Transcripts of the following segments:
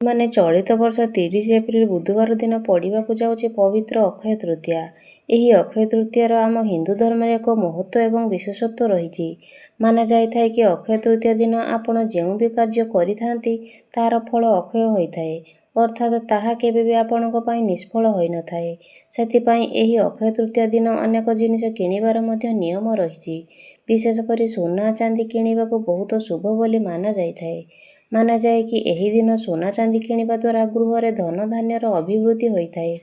ମାନେ ଚଳିତ ବର୍ଷ 30 ଏପ୍ରିଲ ବୁଧବାର ଦିନ ପଡ଼ିବାକୁ ଯାଉଛି ପବିତ୍ର ଅକ୍ଷୟ ତୃତୀୟା। ଏହି ଅକ୍ଷୟ ତୃତୀୟାର ଆମ ହିନ୍ଦୁ ଧର୍ମରେ ଏକ ମହତ୍ତ୍ୱ ଏବଂ ବିଶେଷତ୍ୱ ରହିଛି। ମାନାଯାଇଥାଏ କି ଅକ୍ଷୟ ତୃତୀୟା ଦିନ ଆପଣ ଯେଉଁ ବି କାର୍ଯ୍ୟ କରିଥାନ୍ତି ତାହାର ଫଳ ଅକ୍ଷୟ ହୋଇଥାଏ, ଅର୍ଥାତ୍ ତାହା କେବେ ବି ଆପଣଙ୍କ ପାଇଁ ନିଷ୍ଫଳ ହୋଇନଥାଏ। ସେଥିପାଇଁ ଏହି ଅକ୍ଷୟ ତୃତୀୟା ଦିନ ଅନେକ ଜିନିଷ କିଣିବାର ମଧ୍ୟ ନିୟମ ରହିଛି। ବିଶେଷ କରି ସୁନା ଚାନ୍ଦି କିଣିବାକୁ ବହୁତ ଶୁଭ ବୋଲି ମାନାଯାଇଥାଏ। ମାନାଯାଏ କି ଏହି ଦିନ ସୁନା ଚାନ୍ଦି କିଣିବା ଦ୍ୱାରା ଗୃହରେ ଧନ ଧାନ୍ୟର ଅଭିବୃଦ୍ଧି ହୋଇଥାଏ।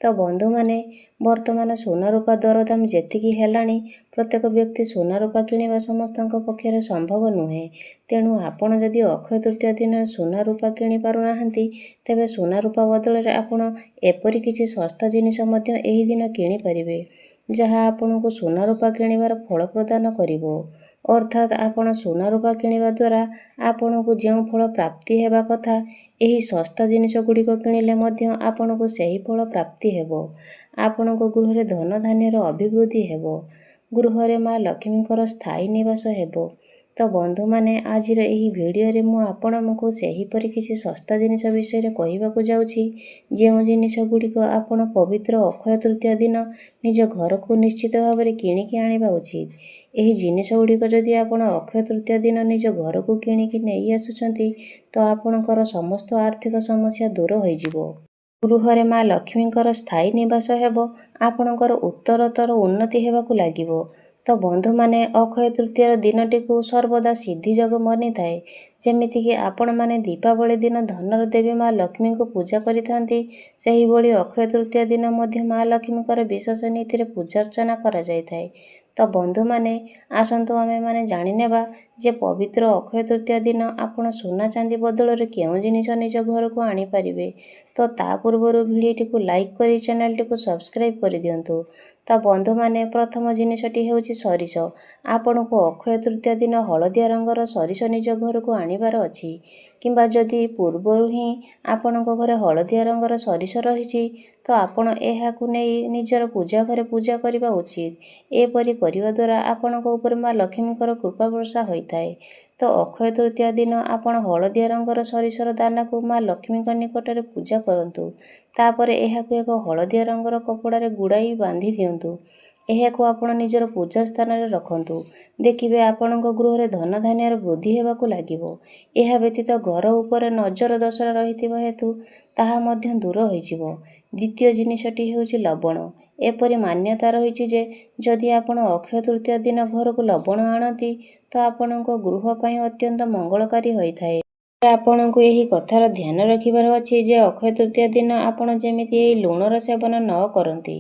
ତ ବନ୍ଧୁମାନେ, ବର୍ତ୍ତମାନ ସୁନା ରୂପା ଦରଦାମ ଯେତିକି ହେଲାଣି, ପ୍ରତ୍ୟେକ ବ୍ୟକ୍ତି ସୁନା ରୂପା କିଣିବା ସମସ୍ତଙ୍କ ପକ୍ଷରେ ସମ୍ଭବ ନୁହେଁ। ତେଣୁ ଆପଣ ଯଦି ଅକ୍ଷୟ ତୃତୀୟା ଦିନ ସୁନା ରୂପା କିଣି ପାରୁନାହାନ୍ତି, ତେବେ ସୁନା ରୂପା ବଦଳରେ ଆପଣ ଏପରି କିଛି ଶସ୍ତା ଜିନିଷ ମଧ୍ୟ ଏହି ଦିନ କିଣିପାରିବେ, ଯାହା ଆପଣଙ୍କୁ ସୁନା ରୂପା କିଣିବାର ଫଳ ପ୍ରଦାନ କରିବ। ଅର୍ଥାତ୍ ଆପଣ ସୁନା ରୂପା କିଣିବା ଦ୍ୱାରା ଆପଣଙ୍କୁ ଯେଉଁ ଫଳ ପ୍ରାପ୍ତି ହେବା କଥା, ଏହି ଶସ୍ତା ଜିନିଷ ଗୁଡ଼ିକ କିଣିଲେ ମଧ୍ୟ ଆପଣଙ୍କୁ ସେହି ଫଳ ପ୍ରାପ୍ତି ହେବ। ଆପଣଙ୍କ ଗୃହରେ ଧନ ଧାନ୍ୟର ଅଭିବୃଦ୍ଧି ହେବ। ଗୃହରେ ମା ଲକ୍ଷ୍ମୀଙ୍କର ସ୍ଥାୟୀ ନିବାସ ହେବ। ତ ବନ୍ଧୁମାନେ, ଆଜିର ଏହି ଭିଡ଼ିଓରେ ମୁଁ ଆପଣଙ୍କୁ ସେହିପରି କିଛି ଶସ୍ତା ଜିନିଷ ବିଷୟରେ କହିବାକୁ ଯାଉଛି, ଯେଉଁ ଜିନିଷ ଗୁଡ଼ିକ ଆପଣ ପବିତ୍ର ଅକ୍ଷୟ ତୃତୀୟା ଦିନ ନିଜ ଘରକୁ ନିଶ୍ଚିତ ଭାବରେ କିଣିକି ଆଣିବା ଉଚିତ। ଏହି ଜିନିଷ ଗୁଡ଼ିକ ଯଦି ଆପଣ ଅକ୍ଷୟ ତୃତୀୟା ଦିନ ନିଜ ଘରକୁ କିଣିକି ନେଇ ଆସୁଛନ୍ତି, ତ ଆପଣଙ୍କର ସମସ୍ତ ଆର୍ଥିକ ସମସ୍ୟା ଦୂର ହୋଇଯିବ। ଗୃହରେ ମା ଲକ୍ଷ୍ମୀଙ୍କର ସ୍ଥାୟୀ ନିବାସ ହେବ। ଆପଣଙ୍କର ଉତ୍ତରୋତ୍ତର ଉନ୍ନତି ହେବାକୁ ଲାଗିବ। ତ ବନ୍ଧୁମାନେ, ଅକ୍ଷୟ ତୃତୀୟାର ଦିନଟିକୁ ସର୍ବଦା ସିଦ୍ଧି ଯୋଗ ମନିଥାଏ। ଯେମିତିକି ଆପଣମାନେ ଦୀପାବଳି ଦିନ ଧନର ଦେବୀ ମା ଲକ୍ଷ୍ମୀଙ୍କୁ ପୂଜା କରିଥାନ୍ତି, ସେହିଭଳି ଅକ୍ଷୟ ତୃତୀୟା ଦିନ ମଧ୍ୟ ମା ଲକ୍ଷ୍ମୀଙ୍କର ବିଶେଷ ନୀତିରେ ପୂଜାର୍ଚ୍ଚନା କରାଯାଇଥାଏ। ତ ବନ୍ଧୁମାନେ, ଆସନ୍ତୁ ଆମେମାନେ ଜାଣିନେବା ଯେ ପବିତ୍ର ଅକ୍ଷୟ ତୃତୀୟା ଦିନ ଆପଣ ସୁନା ଚାନ୍ଦି ବଦଳରେ କେଉଁ ଜିନିଷ ନିଜ ଘରକୁ ଆଣିପାରିବେ। ତ ତା ପୂର୍ବରୁ ଭିଡ଼ିଓଟିକୁ ଲାଇକ୍ କରି ଚ୍ୟାନେଲଟିକୁ ସବସ୍କ୍ରାଇବ୍ କରିଦିଅନ୍ତୁ। ତ ବନ୍ଧୁମାନେ, ପ୍ରଥମ ଜିନିଷଟି ହେଉଛି ସରିଷ। ଆପଣଙ୍କୁ ଅକ୍ଷୟ ତୃତୀୟା ଦିନ ହଳଦିଆ ରଙ୍ଗର ସରିଷ ନିଜ ଘରକୁ ଆଣିବାର ଅଛି। କିମ୍ବା ଯଦି ପୂର୍ବରୁ ହିଁ ଆପଣଙ୍କ ଘରେ ହଳଦିଆ ରଙ୍ଗର ସରିଷ ରହିଛି, ତ ଆପଣ ଏହାକୁ ନେଇ ନିଜର ପୂଜା ଘରେ ପୂଜା କରିବା ଉଚିତ। ଏପରି କରିବା ଦ୍ୱାରା ଆପଣଙ୍କ ଉପରେ ମା ଲକ୍ଷ୍ମୀଙ୍କର କୃପା ବର୍ଷା ହୋଇଥାଏ। ତ ଅକ୍ଷୟ ତୃତୀୟା ଦିନ ଆପଣ ହଳଦିଆ ରଙ୍ଗର ସରିଷର ଦାନାକୁ ମା ଲକ୍ଷ୍ମୀଙ୍କ ନିକଟରେ ପୂଜା କରନ୍ତୁ। ତାପରେ ଏହାକୁ ଏକ ହଳଦିଆ ରଙ୍ଗର କପଡ଼ାରେ ଗୁଡ଼ାଇ ବାନ୍ଧି ଦିଅନ୍ତୁ। ଏହାକୁ ଆପଣ ନିଜର ପୂଜା ସ୍ଥାନରେ ରଖନ୍ତୁ। ଦେଖିବେ ଆପଣଙ୍କ ଗୃହରେ ଧନ ଧାନ୍ୟର ବୃଦ୍ଧି ହେବାକୁ ଲାଗିବ। ଏହା ବ୍ୟତୀତ ଘର ଉପରେ ନଜର ଦୋଷ ରହିଥିବା ହେତୁ ତାହା ମଧ୍ୟ ଦୂର ହୋଇଯିବ। ଦ୍ୱିତୀୟ ଜିନିଷଟି ହେଉଛି ଲବଣ। ଏପରି ମାନ୍ୟତା ରହିଛି ଯେ ଯଦି ଆପଣ ଅକ୍ଷୟ ତୃତୀୟା ଦିନ ଘରକୁ ଲବଣ ଆଣନ୍ତି, ତ ଆପଣଙ୍କ ଗୃହ ପାଇଁ ଅତ୍ୟନ୍ତ ମଙ୍ଗଳକାରୀ ହୋଇଥାଏ। ଆପଣଙ୍କୁ ଏହି କଥାର ଧ୍ୟାନ ରଖିବାର ଅଛି ଯେ ଅକ୍ଷୟ ତୃତୀୟା ଦିନ ଆପଣ ଯେମିତି ଏହି ଲୁଣର ସେବନ ନ କରନ୍ତି।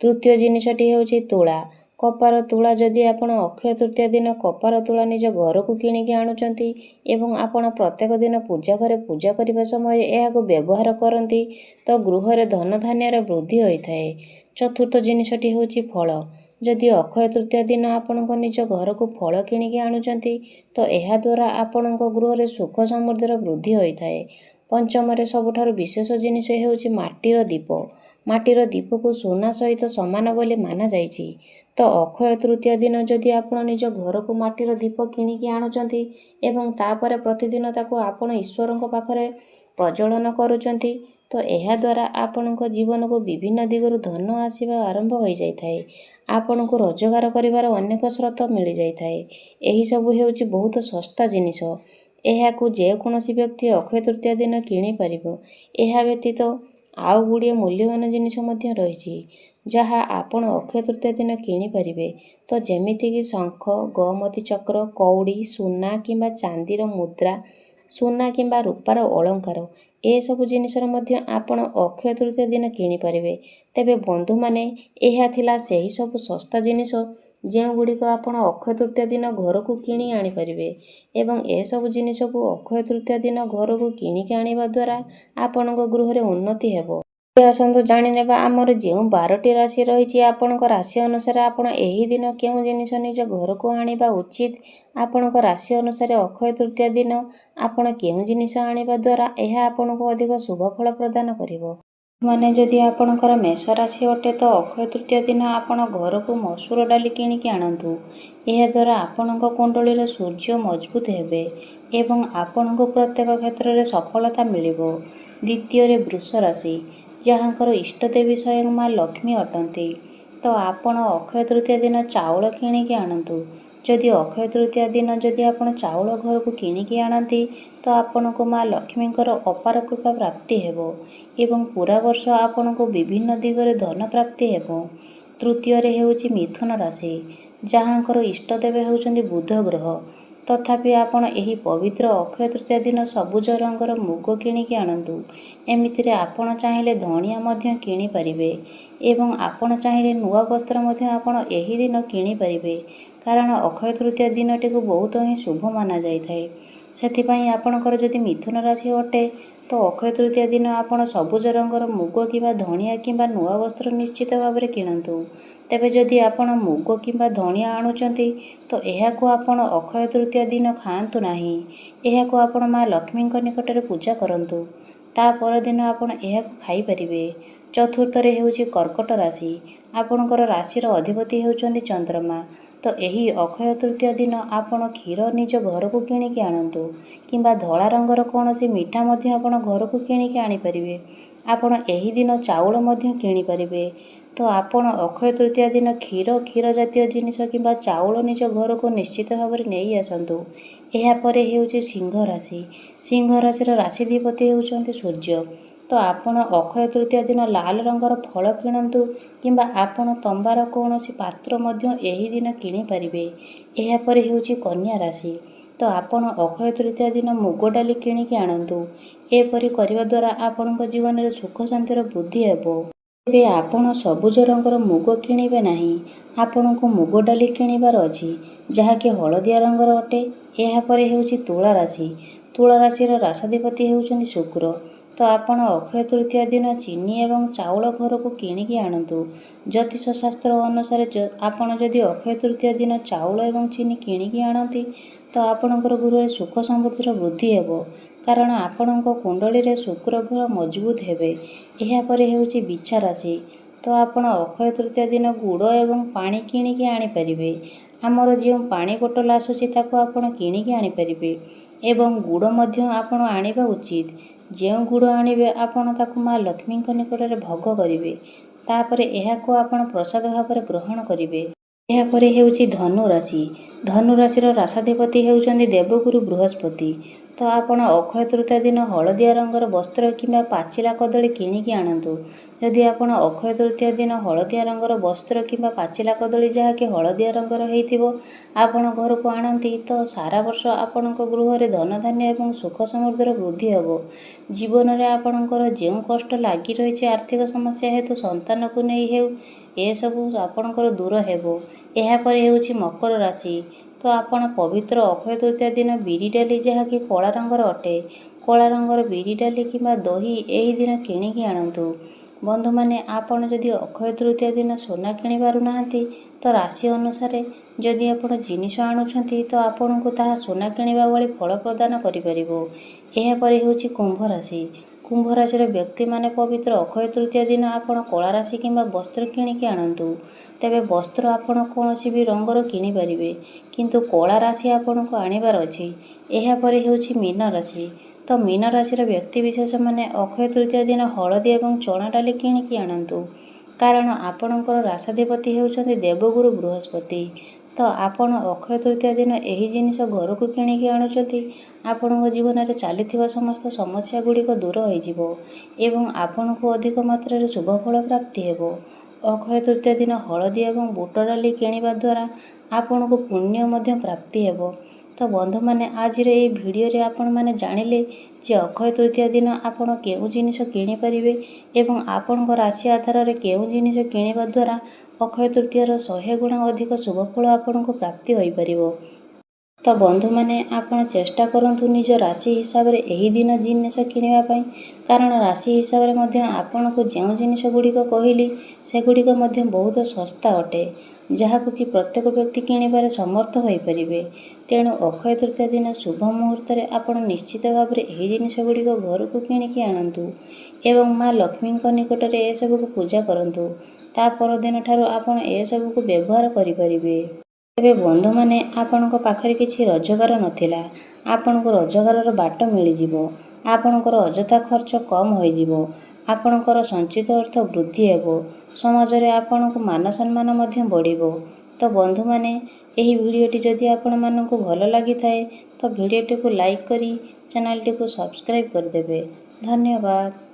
ତୃତୀୟ ଜିନିଷଟି ହେଉଛି ତୁଳା। କପାର ତୁଳା। ଯଦି ଆପଣ ଅକ୍ଷୟ ତୃତୀୟା ଦିନ କପାର ତୁଳା ନିଜ ଘରକୁ କିଣିକି ଆଣୁଛନ୍ତି ଏବଂ ଆପଣ ପ୍ରତ୍ୟେକ ଦିନ ପୂଜା ଘରେ ପୂଜା କରିବା ସମୟରେ ଏହାକୁ ବ୍ୟବହାର କରନ୍ତି, ତ ଗୃହରେ ଧନ ଧାନ୍ୟର ବୃଦ୍ଧି ହୋଇଥାଏ। ଚତୁର୍ଥ ଜିନିଷଟି ହେଉଛି ଫଳ। ଯଦି ଅକ୍ଷୟ ତୃତୀୟା ଦିନ ଆପଣଙ୍କ ନିଜ ଘରକୁ ଫଳ କିଣିକି ଆଣୁଛନ୍ତି, ତ ଏହାଦ୍ୱାରା ଆପଣଙ୍କ ଗୃହରେ ସୁଖ ସମୃଦ୍ଧିର ବୃଦ୍ଧି ହୋଇଥାଏ। ପଞ୍ଚମରେ ସବୁଠାରୁ ବିଶେଷ ଜିନିଷ ହେଉଛି ମାଟିର ଦୀପ। ମାଟିର ଦୀପକୁ ସୁନା ସହିତ ସମାନ ବୋଲି ମାନାଯାଇଛି। ତ ଅକ୍ଷୟ ତୃତୀୟା ଦିନ ଯଦି ଆପଣ ନିଜ ଘରକୁ ମାଟିର ଦୀପ କିଣିକି ଆଣୁଛନ୍ତି ଏବଂ ତାପରେ ପ୍ରତିଦିନ ତାକୁ ଆପଣ ଈଶ୍ୱରଙ୍କ ପାଖରେ ପ୍ରଜ୍ୱଳନ କରୁଛନ୍ତି, ତ ଏହାଦ୍ୱାରା ଆପଣଙ୍କ ଜୀବନକୁ ବିଭିନ୍ନ ଦିଗରୁ ଧନ ଆସିବା ଆରମ୍ଭ ହୋଇଯାଇଥାଏ। ଆପଣଙ୍କୁ ରୋଜଗାର କରିବାର ଅନେକ ସ୍ରୋତ ମିଳିଯାଇଥାଏ। ଏହିସବୁ ହେଉଛି ବହୁତ ଶସ୍ତା ଜିନିଷ। ଏହାକୁ ଯେକୌଣସି ବ୍ୟକ୍ତି ଅକ୍ଷୟ ତୃତୀୟା ଦିନ କିଣିପାରିବ। ଏହା ବ୍ୟତୀତ ଆଉ ଗୁଡ଼ିଏ ମୂଲ୍ୟବାନ ଜିନିଷ ମଧ୍ୟ ରହିଛି, ଯାହା ଆପଣ ଅକ୍ଷୟ ତୃତୀୟା ଦିନ କିଣିପାରିବେ। ତ ଯେମିତିକି ଶଙ୍ଖ, ଗୋମତୀ ଚକ୍ର, କଉଡ଼ି, ସୁନା କିମ୍ବା ଚାନ୍ଦିର ମୁଦ୍ରା, ସୁନା କିମ୍ବା ରୂପାର ଅଳଙ୍କାର, ଏସବୁ ଜିନିଷର ମଧ୍ୟ ଆପଣ ଅକ୍ଷୟ ତୃତୀୟା ଦିନ କିଣିପାରିବେ। ତେବେ ବନ୍ଧୁମାନେ, ଏହା ଥିଲା ସେହି ସବୁ ଶସ୍ତା ଜିନିଷ ଯେଉଁଗୁଡ଼ିକ ଆପଣ ଅକ୍ଷୟ ତୃତୀୟା ଦିନ ଘରକୁ କିଣି ଆଣିପାରିବେ। ଏବଂ ଏସବୁ ଜିନିଷକୁ ଅକ୍ଷୟ ତୃତୀୟା ଦିନ ଘରକୁ କିଣିକି ଆଣିବା ଦ୍ୱାରା ଆପଣଙ୍କ ଗୃହରେ ଉନ୍ନତି ହେବ। ଆସନ୍ତୁ ଜାଣିନେବା ଆମର ଯେଉଁ 12ଟି ରାଶି ରହିଛି, ଆପଣଙ୍କ ରାଶି ଅନୁସାରେ ଆପଣ ଏହି ଦିନ କେଉଁ ଜିନିଷ ନିଜ ଘରକୁ ଆଣିବା ଉଚିତ। ଆପଣଙ୍କ ରାଶି ଅନୁସାରେ ଅକ୍ଷୟ ତୃତୀୟା ଦିନ ଆପଣ କେଉଁ ଜିନିଷ ଆଣିବା ଦ୍ୱାରା ଏହା ଆପଣଙ୍କୁ ଅଧିକ ଶୁଭ ଫଳ ପ୍ରଦାନ କରିବ। ମାନେ ଯଦି ଆପଣଙ୍କର ମେଷ ରାଶି ଅଟେ, ତ ଅକ୍ଷୟ ତୃତୀୟା ଦିନ ଆପଣ ଘରକୁ ମସୁର ଡାଲି କିଣିକି ଆଣନ୍ତୁ। ଏହାଦ୍ୱାରା ଆପଣଙ୍କ କୁଣ୍ଡଳୀର ସୂର୍ଯ୍ୟ ମଜବୁତ ହେବେ। ଏବଂ ଆପଣଙ୍କୁ ପ୍ରତ୍ୟେକ କ୍ଷେତ୍ରରେ ସଫଳତା ମିଳିବ। ଦ୍ୱିତୀୟରେ ବୃଷ ରାଶି, ଯାହାଙ୍କର ଇଷ୍ଟଦେବୀ ସ୍ୱୟଂ ମା ଲକ୍ଷ୍ମୀ ଅଟନ୍ତି। ତ ଆପଣ ଅକ୍ଷୟ ତୃତୀୟା ଦିନ ଚାଉଳ କିଣିକି ଆଣନ୍ତୁ। ଯଦି ଅକ୍ଷୟ ତୃତୀୟା ଦିନ ଯଦି ଆପଣ ଚାଉଳ ଘରକୁ କିଣିକି ଆଣନ୍ତି ତ ଆପଣଙ୍କୁ ମା ଲକ୍ଷ୍ମୀଙ୍କର ଅପାର କୃପା ପ୍ରାପ୍ତି ହେବ ଏବଂ ପୁରା ବର୍ଷ ଆପଣଙ୍କୁ ବିଭିନ୍ନ ଦିଗରେ ଧନ ପ୍ରାପ୍ତି ହେବ। ତୃତୀୟରେ ହେଉଛି ମିଥୁନ ରାଶି, ଯାହାଙ୍କର ଇଷ୍ଟଦେବ ହେଉଛନ୍ତି ବୁଧ ଗ୍ରହ। ତଥାପି ଆପଣ ଏହି ପବିତ୍ର ଅକ୍ଷୟ ତୃତୀୟା ଦିନ ସବୁଜ ରଙ୍ଗର ମୁଗ କିଣିକି ଆଣନ୍ତୁ। ଏମିତିରେ ଆପଣ ଚାହିଁଲେ ଧଣିଆ ମଧ୍ୟ କିଣିପାରିବେ ଏବଂ ଆପଣ ଚାହିଁଲେ ନୂଆ ବସ୍ତ୍ର ମଧ୍ୟ ଆପଣ ଏହି ଦିନ କିଣିପାରିବେ, କାରଣ ଅକ୍ଷୟ ତୃତୀୟା ଦିନଟିକୁ ବହୁତ ହିଁ ଶୁଭ ମାନାଯାଇଥାଏ। ସେଥିପାଇଁ ଆପଣଙ୍କର ଯଦି ମିଥୁନ ରାଶି ଅଟେ ତ ଅକ୍ଷୟ ତୃତୀୟା ଦିନ ଆପଣ ସବୁଜ ରଙ୍ଗର ମୁଗ କିମ୍ବା ଧଣିଆ କିମ୍ବା ନୂଆ ବସ୍ତ୍ର ନିଶ୍ଚିତ ଭାବରେ କିଣନ୍ତୁ। ତେବେ ଯଦି ଆପଣ ମୁଗ କିମ୍ବା ଧଣିଆ ଆଣୁଛନ୍ତି ତ ଏହାକୁ ଆପଣ ଅକ୍ଷୟ ତୃତୀୟା ଦିନ ଖାଆନ୍ତୁ ନାହିଁ। ଏହାକୁ ଆପଣ ମା ଲକ୍ଷ୍ମୀଙ୍କ ନିକଟରେ ପୂଜା କରନ୍ତୁ। ତା ପରଦିନ ଆପଣ ଏହାକୁ ଖାଇପାରିବେ। ଚତୁର୍ଥରେ ହେଉଛି କର୍କଟ ରାଶି, ଆପଣଙ୍କର ରାଶିର ଅଧିପତି ହେଉଛନ୍ତି ଚନ୍ଦ୍ରମା। ତ ଏହି ଅକ୍ଷୟ ତୃତୀୟା ଦିନ ଆପଣ କ୍ଷୀର ନିଜ ଘରକୁ କିଣିକି ଆଣନ୍ତୁ କିମ୍ବା ଧଳା ରଙ୍ଗର କୌଣସି ମିଠା ମଧ୍ୟ ଆପଣ ଘରକୁ କିଣିକି ଆଣିପାରିବେ। ଆପଣ ଏହି ଦିନ ଚାଉଳ ମଧ୍ୟ କିଣିପାରିବେ। ତ ଆପଣ ଅକ୍ଷୟ ତୃତୀୟା ଦିନ କ୍ଷୀର ଜାତୀୟ ଜିନିଷ କିମ୍ବା ଚାଉଳ ନିଜ ଘରକୁ ନିଶ୍ଚିତ ଭାବରେ ନେଇ ଆସନ୍ତୁ। ଏହାପରେ ହେଉଛି ସିଂହ ରାଶି, ସିଂହ ରାଶିର ରାଶିଧିପତି ହେଉଛନ୍ତି ସୂର୍ଯ୍ୟ। ତ ଆପଣ ଅକ୍ଷୟ ତୃତୀୟା ଦିନ ଲାଲ ରଙ୍ଗର ଫଳ କିଣନ୍ତୁ କିମ୍ବା ଆପଣ ତମ୍ବାର କୌଣସି ପାତ୍ର ମଧ୍ୟ ଏହି ଦିନ କିଣିପାରିବେ। ଏହାପରେ ହେଉଛି କନ୍ୟା ରାଶି, ତ ଆପଣ ଅକ୍ଷୟ ତୃତୀୟା ଦିନ ମୁଗ ଡାଲି କିଣିକି ଆଣନ୍ତୁ। ଏପରି କରିବା ଦ୍ୱାରା ଆପଣଙ୍କ ଜୀବନରେ ସୁଖ ଶାନ୍ତିର ବୃଦ୍ଧି ହେବ। ତେବେ ଆପଣ ସବୁଜ ରଙ୍ଗର ମୁଗ କିଣିବେ ନାହିଁ, ଆପଣଙ୍କୁ ମୁଗ ଡାଲି କିଣିବାର ଅଛି, ଯାହାକି ହଳଦିଆ ରଙ୍ଗର ଅଟେ। ଏହାପରେ ହେଉଛି ତୁଳା ରାଶି, ତୁଳା ରାଶିର ରାଶାଧିପତି ହେଉଛନ୍ତି ଶୁକ୍ର। ତ ଆପଣ ଅକ୍ଷୟ ତୃତୀୟା ଦିନ ଚିନି ଏବଂ ଚାଉଳ ଘରକୁ କିଣିକି ଆଣନ୍ତୁ। ଜ୍ୟୋତିଷ ଶାସ୍ତ୍ର ଅନୁସାରେ ଆପଣ ଯଦି ଅକ୍ଷୟ ତୃତୀୟା ଦିନ ଚାଉଳ ଏବଂ ଚିନି କିଣିକି ଆଣନ୍ତି ତ ଆପଣଙ୍କର ଗୃହରେ ସୁଖ ସମୃଦ୍ଧିର ବୃଦ୍ଧି ହେବ, କାରଣ ଆପଣଙ୍କ କୁଣ୍ଡଳୀରେ ଶୁକ୍ର ଗ୍ରହ ମଜବୁତ ହେବେ। ଏହାପରେ ହେଉଛି ବିଛା ରାଶି, ତ ଆପଣ ଅକ୍ଷୟ ତୃତୀୟା ଦିନ ଗୁଡ଼ ଏବଂ ପାଣି କିଣିକି ଆଣିପାରିବେ। ଆମର ଯେଉଁ ପାଣି ବୋଟଲ ଆସୁଛି ତାକୁ ଆପଣ କିଣିକି ଆଣିପାରିବେ ଏବଂ ଗୁଡ଼ ମଧ୍ୟ ଆପଣ ଆଣିବା ଉଚିତ। ଯେଉଁ ଗୁଡ଼ ଆଣିବେ ଆପଣ ତାକୁ ମା ଲକ୍ଷ୍ମୀଙ୍କ ନିକଟରେ ଭୋଗ କରିବେ। ତାପରେ ଏହାକୁ ଆପଣ ପ୍ରସାଦ ଭାବରେ ଗ୍ରହଣ କରିବେ। ଏହାପରେ ହେଉଛି ଧନୁ ରାଶି, ଧନୁ ରାଶିର ରାଶାଧିପତି ହେଉଛନ୍ତି ଦେବଗୁରୁ ବୃହସ୍ପତି। ତ ଆପଣ ଅକ୍ଷୟ ତୃତୀୟା ଦିନ ହଳଦିଆ ରଙ୍ଗର ବସ୍ତ୍ର କିମ୍ବା ପାଚିଲା କଦଳୀ କିଣିକି ଆଣନ୍ତୁ। ଯଦି ଆପଣ ଅକ୍ଷୟ ତୃତୀୟା ଦିନ ହଳଦିଆ ରଙ୍ଗର ବସ୍ତ୍ର କିମ୍ବା ପାଚିଲା କଦଳୀ ଯାହାକି ହଳଦିଆ ରଙ୍ଗର ହେଇଥିବ ଆପଣ ଘରକୁ ଆଣନ୍ତି ତ ସାରା ବର୍ଷ ଆପଣଙ୍କ ଗୃହରେ ଧନଧାନ୍ୟ ଏବଂ ସୁଖ ସମୃଦ୍ଧିର ବୃଦ୍ଧି ହେବ। ଜୀବନରେ ଆପଣଙ୍କର ଯେଉଁ କଷ୍ଟ ଲାଗି ରହିଛି ଆର୍ଥିକ ସମସ୍ୟା ହେତୁ ସନ୍ତାନକୁ ନେଇ ହେଉ, ଏସବୁ ଆପଣଙ୍କର ଦୂର ହେବ। ଏହାପରେ ହେଉଛି ମକର ରାଶି, ତ ଆପଣ ପବିତ୍ର ଅକ୍ଷୟ ତୃତୀୟା ଦିନ ବିରି ଡାଲି ଯାହାକି କଳା ରଙ୍ଗର ଅଟେ, କଳା ରଙ୍ଗର ବିରି ଡାଲି କିମ୍ବା ଦହି ଏହି ଦିନ କିଣିକି ଆଣନ୍ତୁ। ବନ୍ଧୁମାନେ, ଆପଣ ଯଦି ଅକ୍ଷୟ ତୃତୀୟା ଦିନ ସୁନା କିଣି ପାରୁନାହାନ୍ତି ତ ରାଶି ଅନୁସାରେ ଯଦି ଆପଣ ଜିନିଷ ଆଣୁଛନ୍ତି ତ ଆପଣଙ୍କୁ ତାହା ସୁନା କିଣିବା ଭଳି ଫଳ ପ୍ରଦାନ କରିପାରିବ। ଏହାପରେ ହେଉଛି କୁମ୍ଭ ରାଶି, କୁମ୍ଭ ରାଶିର ବ୍ୟକ୍ତିମାନେ ପବିତ୍ର ଅକ୍ଷୟ ତୃତୀୟା ଦିନ ଆପଣ କଳା ରାଶି କିମ୍ବା ବସ୍ତ୍ର କିଣିକି ଆଣନ୍ତୁ। ତେବେ ବସ୍ତ୍ର ଆପଣ କୌଣସି ବି ରଙ୍ଗର କିଣିପାରିବେ, କିନ୍ତୁ କଳା ରାଶି ଆପଣଙ୍କୁ ଆଣିବାର ଅଛି। ଏହାପରେ ହେଉଛି ମୀନ ରାଶି, ତ ମୀନ ରାଶିର ବ୍ୟକ୍ତିବିଶେଷମାନେ ଅକ୍ଷୟ ତୃତୀୟା ଦିନ ହଳଦୀ ଏବଂ ଚଣା ଡାଲି କିଣିକି ଆଣନ୍ତୁ, କାରଣ ଆପଣଙ୍କର ରାଶାଧିପତି ହେଉଛନ୍ତି ଦେବଗୁରୁ ବୃହସ୍ପତି। ତ ଆପଣ ଅକ୍ଷୟ ତୃତୀୟା ଦିନ ଏହି ଜିନିଷ ଘରକୁ କିଣିକି ଆଣୁଛନ୍ତି, ଆପଣଙ୍କ ଜୀବନରେ ଚାଲିଥିବା ସମସ୍ତ ସମସ୍ୟା ଗୁଡ଼ିକ ଦୂର ହୋଇଯିବ ଏବଂ ଆପଣଙ୍କୁ ଅଧିକ ମାତ୍ରାରେ ଶୁଭଫଳ ପ୍ରାପ୍ତି ହେବ। ଅକ୍ଷୟ ତୃତୀୟା ଦିନ ହଳଦୀ ଏବଂ ବୁଟ ଡାଲି କିଣିବା ଦ୍ୱାରା ଆପଣଙ୍କୁ ପୁଣ୍ୟ ମଧ୍ୟ ପ୍ରାପ୍ତି ହେବ। ତ ବନ୍ଧୁମାନେ, ଆଜିର ଏହି ଭିଡ଼ିଓରେ ଆପଣମାନେ ଜାଣିଲେ ଯେ ଅକ୍ଷୟ ତୃତୀୟା ଦିନ ଆପଣ କେଉଁ ଜିନିଷ କିଣିପାରିବେ ଏବଂ ଆପଣଙ୍କ ରାଶି ଆଧାରରେ କେଉଁ ଜିନିଷ କିଣିବା ଦ୍ୱାରା ଅକ୍ଷୟ ତୃତୀୟାର 100 ଗୁଣ ଅଧିକ ଶୁଭଫଳ ଆପଣଙ୍କୁ ପ୍ରାପ୍ତି ହୋଇପାରିବ। ତ ବନ୍ଧୁମାନେ, ଆପଣ ଚେଷ୍ଟା କରନ୍ତୁ ନିଜ ରାଶି ହିସାବରେ ଏହି ଦିନ ଜିନିଷ କିଣିବା ପାଇଁ, କାରଣ ରାଶି ହିସାବରେ ମଧ୍ୟ ଆପଣଙ୍କୁ ଯେଉଁ ଜିନିଷ ଗୁଡ଼ିକ କହିଲି ସେଗୁଡ଼ିକ ମଧ୍ୟ ବହୁତ ଶସ୍ତା ଅଟେ, ଯାହାକୁ କି ପ୍ରତ୍ୟେକ ବ୍ୟକ୍ତି କିଣିବାରେ ସମର୍ଥ ହୋଇପାରିବେ। ତେଣୁ ଅକ୍ଷୟ ତୃତୀୟା ଦିନ ଶୁଭ ମୁହୂର୍ତ୍ତରେ ଆପଣ ନିଶ୍ଚିତ ଭାବରେ ଏହି ଜିନିଷ ଗୁଡ଼ିକ ଘରକୁ କିଣିକି ଆଣନ୍ତୁ ଏବଂ ମା ଲକ୍ଷ୍ମୀଙ୍କ ନିକଟରେ ଏସବୁକୁ ପୂଜା କରନ୍ତୁ। ତା ପରଦିନ ଠାରୁ ଆପଣ ଏସବୁକୁ ବ୍ୟବହାର କରିପାରିବେ। ତେବେ ବନ୍ଧୁମାନେ ଆପଣଙ୍କ ପାଖରେ କିଛି ରୋଜଗାର ନଥିଲା, ଆପଣଙ୍କୁ ରୋଜଗାରର ବାଟ ମିଳିଯିବ। ଆପଣଙ୍କର ଅଯଥା ଖର୍ଚ୍ଚ କମ୍ ହୋଇଯିବ। ଆପଣଙ୍କର ସଞ୍ଚିତ ଅର୍ଥ ବୃଦ୍ଧି ହେବ। ସମାଜରେ ଆପଣଙ୍କୁ ମାନ ସମ୍ମାନ ମଧ୍ୟ ବଢ଼ିବ। ତ ବନ୍ଧୁମାନେ, ଏହି ଭିଡ଼ିଓଟି ଯଦି ଆପଣମାନଙ୍କୁ ଭଲ ଲାଗିଥାଏ ତ ଭିଡ଼ିଓଟିକୁ ଲାଇକ୍ କରି ଚ୍ୟାନେଲଟିକୁ ସବସ୍କ୍ରାଇବ୍ କରିଦେବେ। ଧନ୍ୟବାଦ।